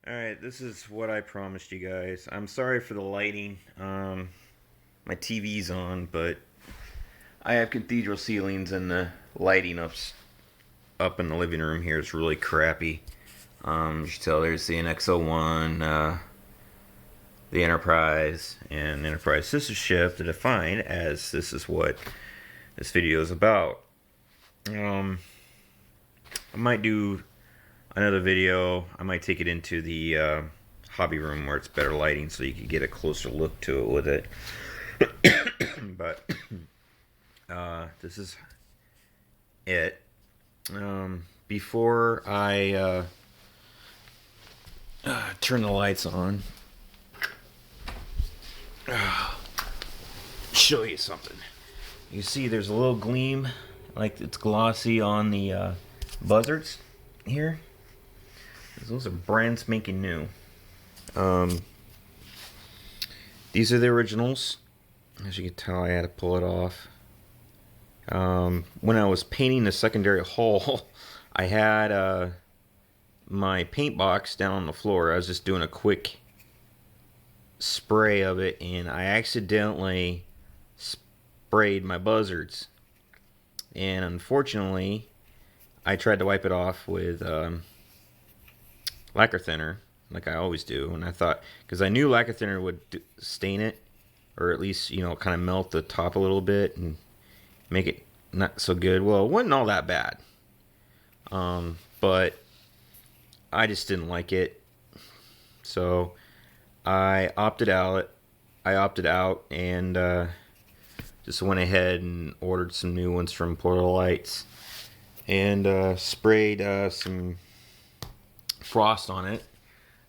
Alright, this is what I promised you guys. I'm sorry for the lighting. My TV's on, but I have cathedral ceilings and the lighting up in the living room here is really crappy. You should tell there's the NX-01, the Enterprise, and Enterprise sister ship, the Defiant, as this is what this video is about. I might do another video. I might take it into the hobby room where it's better lighting so you can get a closer look to it with it. But this is it. Before I turn the lights on, show you something. You see there's a little gleam, like it's glossy on the buzzards here. Those are brand spanking new. These are the originals. As you can tell, I had to pull it off. When I was painting the secondary hull, I had my paint box down on the floor. I was just doing a quick spray of it, and I accidentally sprayed my buzzards. And unfortunately, I tried to wipe it off with lacquer thinner, like I always do, and I thought, because I knew lacquer thinner would stain it, or at least, you know, kind of melt the top a little bit and make it not so good. Well, it wasn't all that bad, but I just didn't like it, so I opted out. And just went ahead and ordered some new ones from Portal Lights, and sprayed some frost on it.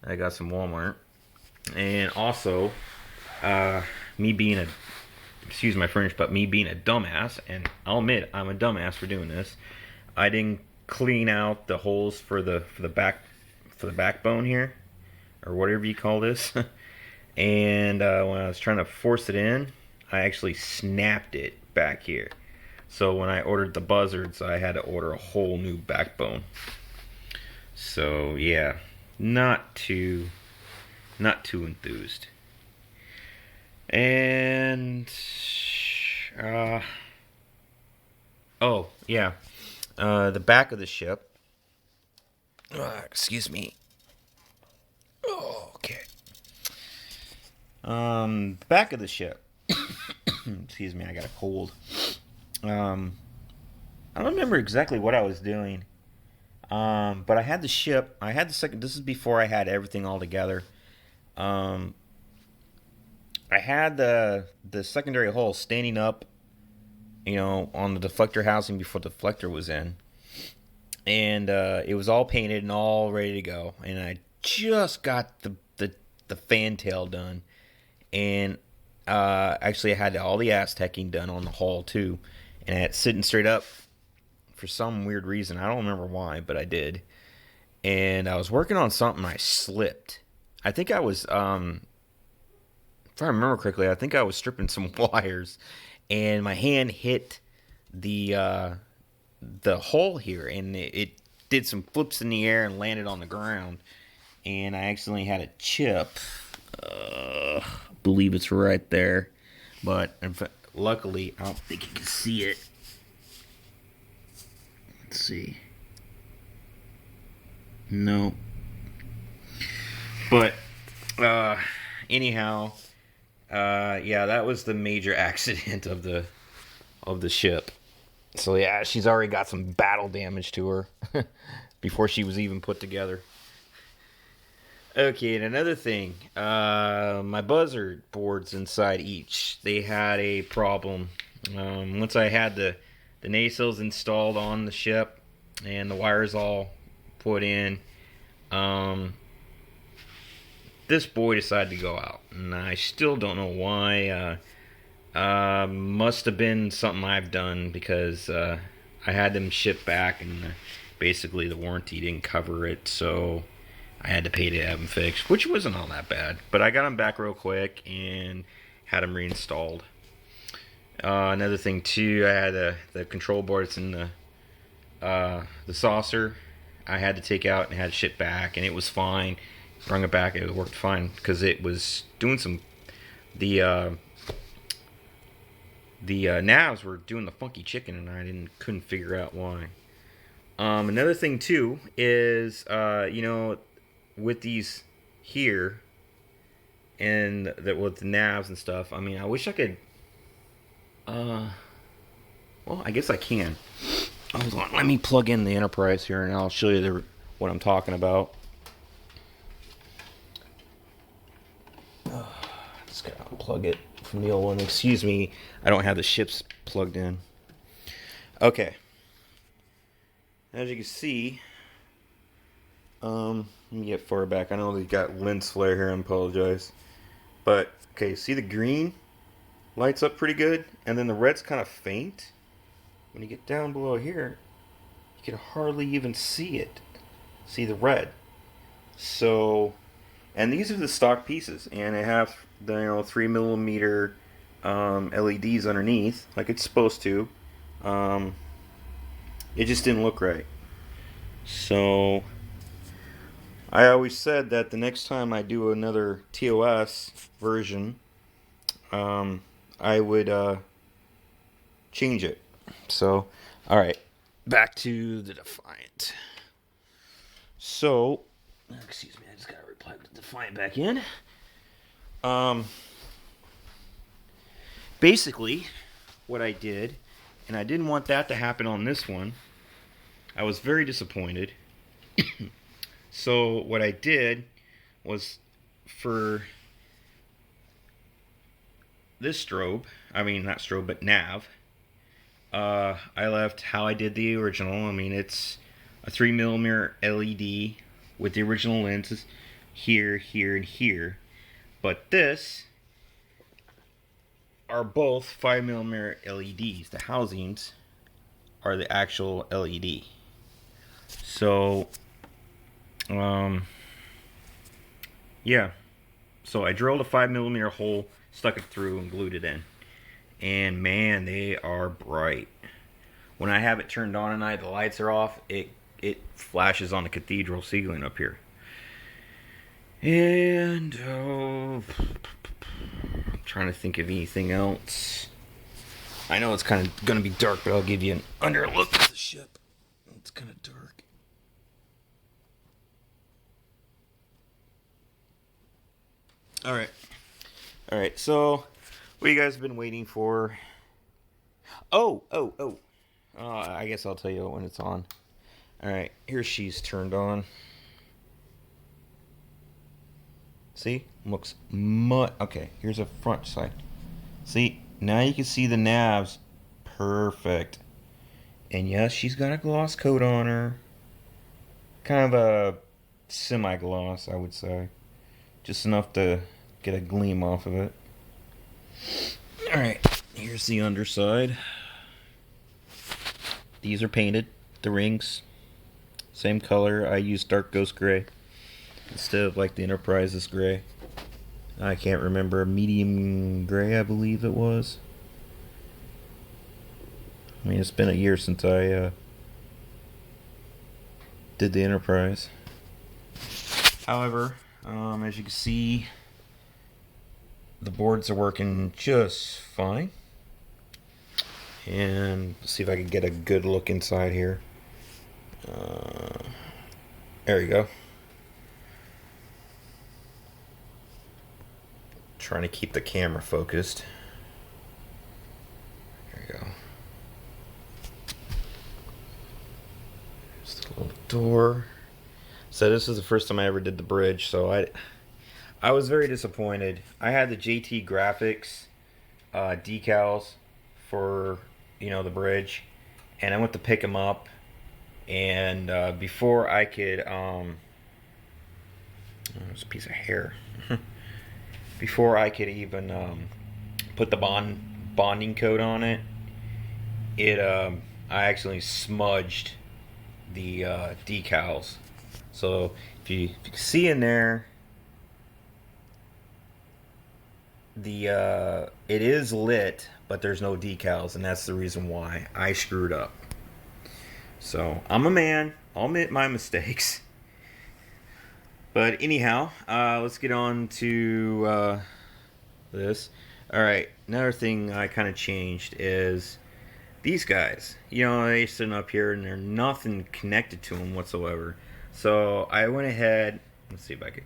I got some Walmart. And also, me being a, excuse my French, but me being a dumbass, and I'll admit I'm a dumbass for doing this, I didn't clean out the holes for the backbone here, or whatever you call this. And when I was trying to force it in, I actually snapped it back here. So when I ordered the buzzards, I had to order a whole new backbone. So yeah, not too enthused. And oh yeah, the back of the ship. Excuse me. Oh, okay. Back of the ship. Excuse me, I got a cold. I don't remember exactly what I was doing. But I had the ship. I had the second. This is before I had everything all together. I had the secondary hull standing up, you know, on the deflector housing before the deflector was in, and it was all painted and all ready to go. And I just got the fantail done, and actually I had all the Aztecing done on the hull too, and I had it sitting straight up. For some weird reason, I don't remember why, but I did. And I was working on something, I slipped. I think I was, if I remember correctly, I think I was stripping some wires, and my hand hit the hole here, and it did some flips in the air and landed on the ground, and I accidentally had a chip. I believe it's right there, but luckily, I don't think you can see it. Let's see. No. But anyhow, yeah, that was the major accident of the ship. So yeah, she's already got some battle damage to her before she was even put together. Okay, and another thing, my buzzard boards inside each, they had a problem. Once I had the nacelles installed on the ship and the wires all put in, this boy decided to go out, and I still don't know why. Must have been something I've done, because I had them shipped back, and basically the warranty didn't cover it, so I had to pay to have them fixed, which wasn't all that bad. But I got them back real quick and had them reinstalled. Another thing too, I had the control boards in the saucer. I had to take out and had to ship back, and it was fine. Bring it back. It worked fine because it was doing some. The navs were doing the funky chicken, and I couldn't figure out why. Another thing too is with these here and that with the navs and stuff. I mean, I wish I could. Well, I guess I can. Hold on, let me plug in the Enterprise here, and I'll show you what I'm talking about. Just gotta unplug it from the old one. Excuse me, I don't have the ships plugged in. Okay. As you can see, let me get far back. I know they got lens flare here. I apologize, but okay. See the green lights up pretty good, and then the red's kind of faint. When you get down below here, you can hardly even see it. See the red. So, and these are the stock pieces, and they have the 3mm LEDs underneath, like it's supposed to. It just didn't look right. So, I always said that the next time I do another TOS version, I would change it. So, alright, back to the Defiant. So, excuse me, I just gotta plug the Defiant back in. Basically, what I did, and I didn't want that to happen on this one, I was very disappointed. So, what I did was for this strobe, I mean, not strobe, but nav, I left how I did the original. I mean, it's a 3mm LED with the original lenses here, here, and here. But this are both 5mm LEDs. The housings are the actual LED. So, yeah. So I drilled a 5mm hole, stuck it through, and glued it in. And man, they are bright. When I have it turned on at night, the lights are off, it flashes on the cathedral ceiling up here. And I'm trying to think of anything else. I know it's kind of going to be dark, but I'll give you an under look at the ship. It's kind of dark. Alright, so what you guys have been waiting for. I guess I'll tell you when it's on. Alright, here she's turned on. See? Looks okay, here's a front side. See? Now you can see the navs. Perfect. And yes, she's got a gloss coat on her. Kind of a semi-gloss, I would say. Just enough to get a gleam off of it. Alright, here's the underside. These are painted, the rings. Same color. I used dark ghost gray instead of like the Enterprise's gray. I can't remember. Medium gray, I believe it was. I mean, it's been a year since I did the Enterprise. However, as you can see, the boards are working just fine. And let's see if I can get a good look inside here. There you go. Trying to keep the camera focused. There you go. There's the little door. So this is the first time I ever did the bridge, so I was very disappointed. I had the JT Graphics decals for the bridge, and I went to pick them up, and before I could there's a piece of hair. Before I could even put the bonding coat on it, I actually smudged the decals. So if you can see in there, it is lit, but there's no decals, and that's the reason why I screwed up. So I'm a man. I'll admit my mistakes. But anyhow, let's get on to this. All right, another thing I kind of changed is these guys. You know, they sitting up here and they're nothing connected to them whatsoever. So I went ahead. Let's see if I could.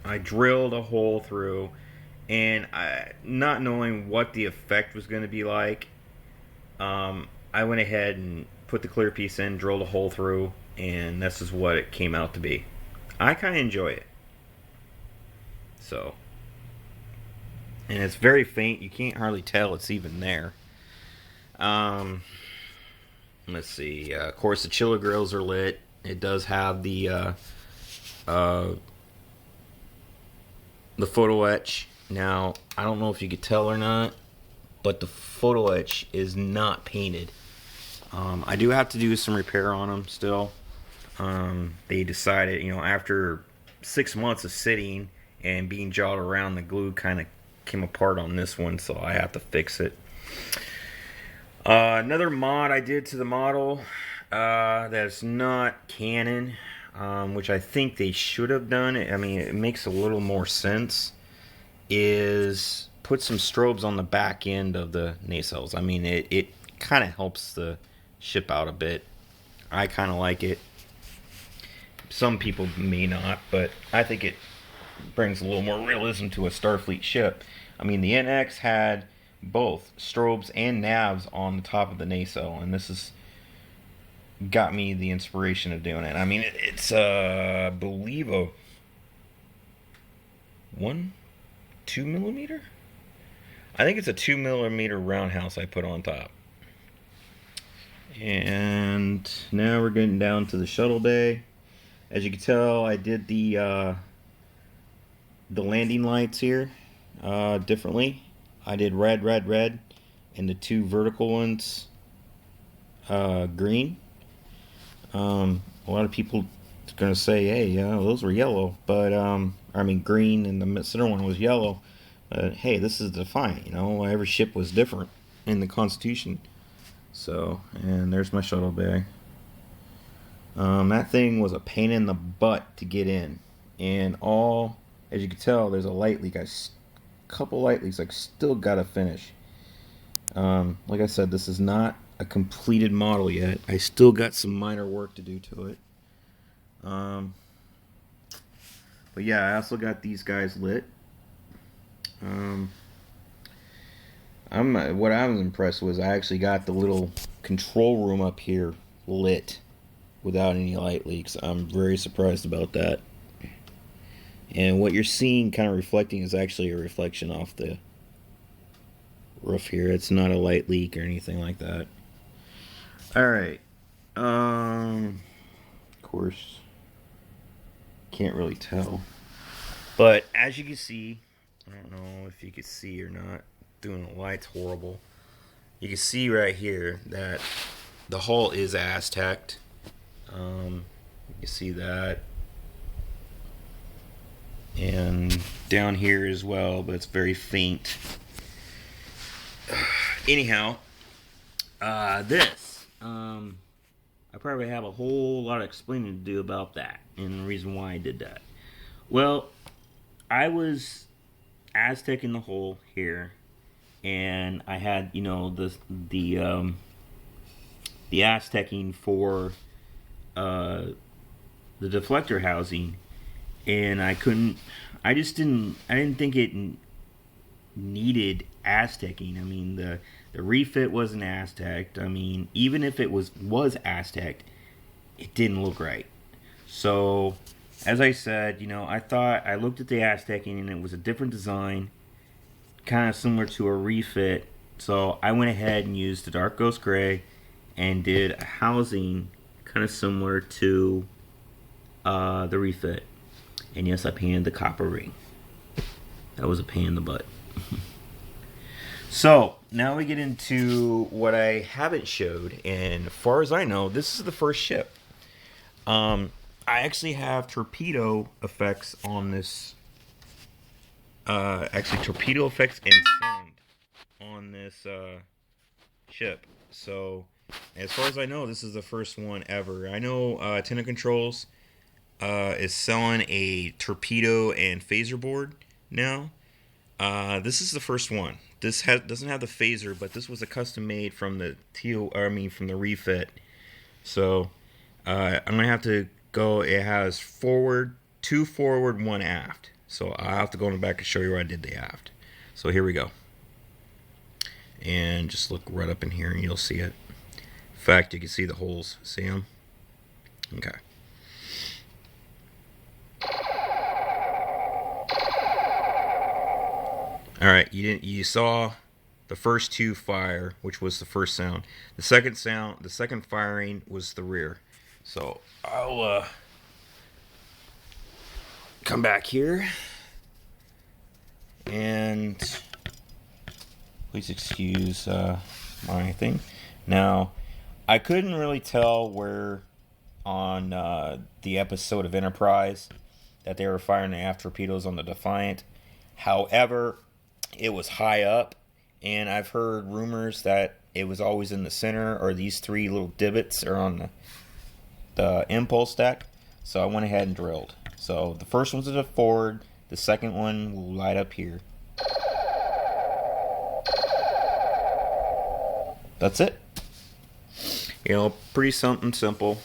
I drilled a hole through, and not knowing what the effect was going to be like, I went ahead and put the clear piece in, drilled a hole through, and this is what it came out to be. I kind of enjoy it. So, and it's very faint. You can't hardly tell it's even there. Um, let's see. Of course, the chiller grills are lit. It does have uh, the photo etch. Now, I don't know if you could tell or not, but the photo etch is not painted. I do have to do some repair on them still. They decided, you know, after 6 months of sitting and being jawed around, the glue kind of came apart on this one, so I have to fix it. Another mod I did to the model that's not canon, which I think they should have done. I mean, it makes a little more sense, is put some strobes on the back end of the nacelles. I mean, it kind of helps the ship out a bit. I kind of like it. Some people may not, but I think it brings a little more realism to a Starfleet ship. I mean, the NX had both strobes and navs on the top of the nacelle, and this has got me the inspiration of doing it. I mean, it's I believe a 2 millimeter. I think it's a 2 millimeter roundhouse I put on top. And now we're getting down to the shuttle bay. As you can tell, I did the landing lights here differently. I did red, and the two vertical ones green. A lot of people are going to say, hey, yeah, those were yellow, but I mean green, and the center one was yellow. But hey, this is Defiant, you know, every ship was different in the Constitution. So, and there's my shuttle bay. That thing was a pain in the butt to get in, and as you can tell, there's a light leak. Couple light leaks I still gotta finish. Like I said, this is not a completed model yet. I still got some minor work to do to it. But yeah, I also got these guys lit. What I was impressed was I actually got the little control room up here lit without any light leaks. I'm very surprised about that. And what you're seeing kind of reflecting is actually a reflection off the roof here. It's not a light leak or anything like that. Alright. Of course, can't really tell. But as you can see, I don't know if you can see or not. Doing the light's horrible. You can see right here that the hull is Aztec. You see that. And down here as well, but it's very faint. Anyhow, this. I probably have a whole lot of explaining to do about that and the reason why I did that. Well, I was Aztec in the hole here, and I had, you know, the Aztecing for the deflector housing, and I didn't think it needed Aztecing. I mean, the refit wasn't Aztec. I mean, even if it was Aztec, it didn't look right. So, as I said, you know, I looked at the Aztecing and it was a different design, kind of similar to a refit. So I went ahead and used the dark ghost gray and did a housing kind of similar to the refit. And yes, I painted the copper ring. That was a pain in the butt. So, now we get into what I haven't showed, and as far as I know, this is the first ship. I actually have torpedo effects on this. Actually, torpedo effects and sound on this ship. So, as far as I know, this is the first one ever. I know antenna controls is selling a torpedo and phaser board now. This is the first one. This doesn't have the phaser, but this was a custom made from the from the Refit. So I'm gonna have to go. It has two forward, one aft. So I'll have to go in the back and show you where I did the aft. So here we go. And just look right up in here and you'll see it. In fact, you can see the holes. See them? Okay. All right, you saw the first two fire, which was the first sound. The second firing was the rear. So I'll come back here and please excuse my thing. Now, I couldn't really tell where on the episode of Enterprise that they were firing the aft torpedoes on the Defiant. However, it was high up, and I've heard rumors that it was always in the center, or these three little divots are on the impulse deck. So I went ahead and drilled. So the first one's at the forward, the second one will light up here. That's it. You know, pretty something simple.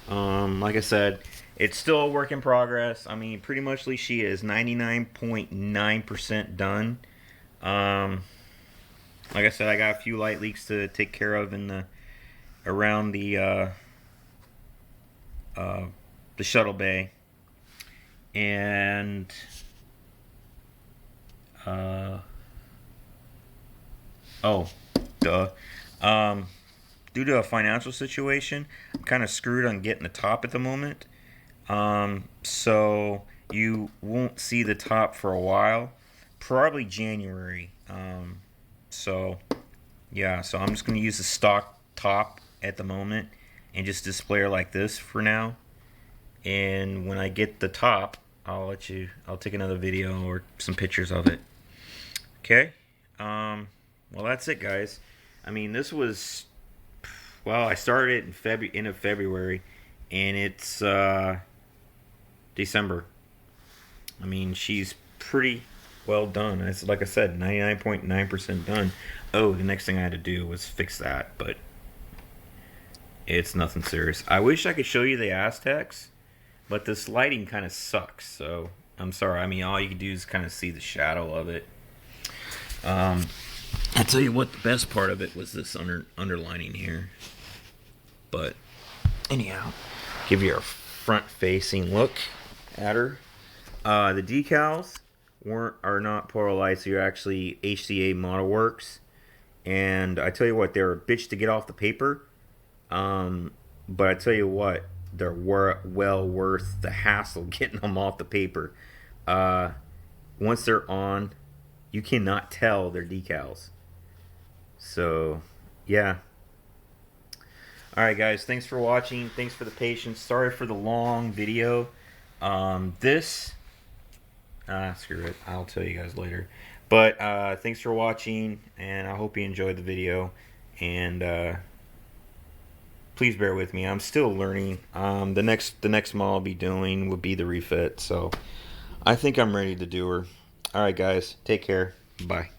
Like I said, it's still a work in progress. I mean, pretty much she is 99.9% done. Like I said, I got a few light leaks to take care of around the shuttle bay, and due to a financial situation, I'm kind of screwed on getting the top at the moment. So you won't see the top for a while, probably January. So I'm just going to use the stock top at the moment and just display her like this for now. And when I get the top, I'll take another video or some pictures of it. Okay. Well, that's it, guys. I mean, this was, I started it in end of February, and it's December. I mean, she's pretty well done. It's like I said, 99.9% done. Oh, the next thing I had to do was fix that, but it's nothing serious. I wish I could show you the Aztecs, but this lighting kind of sucks, so I'm sorry. I mean, all you can do is kind of see the shadow of it. I'll tell you what, the best part of it was this underlining here. But anyhow, give you a front-facing look at her. The decals are not Polarized, so you're actually HCA Model Works. And I tell you what, they're a bitch to get off the paper. But I tell you what, they're well worth the hassle getting them off the paper. Once they're on, you cannot tell they're decals. So, yeah. Alright, guys, thanks for watching. Thanks for the patience. Sorry for the long video. Screw it. I'll tell you guys later. But thanks for watching, and I hope you enjoyed the video. And please bear with me. I'm still learning. The next model I'll be doing would be the Refit. So I think I'm ready to do her. Alright, guys. Take care. Bye.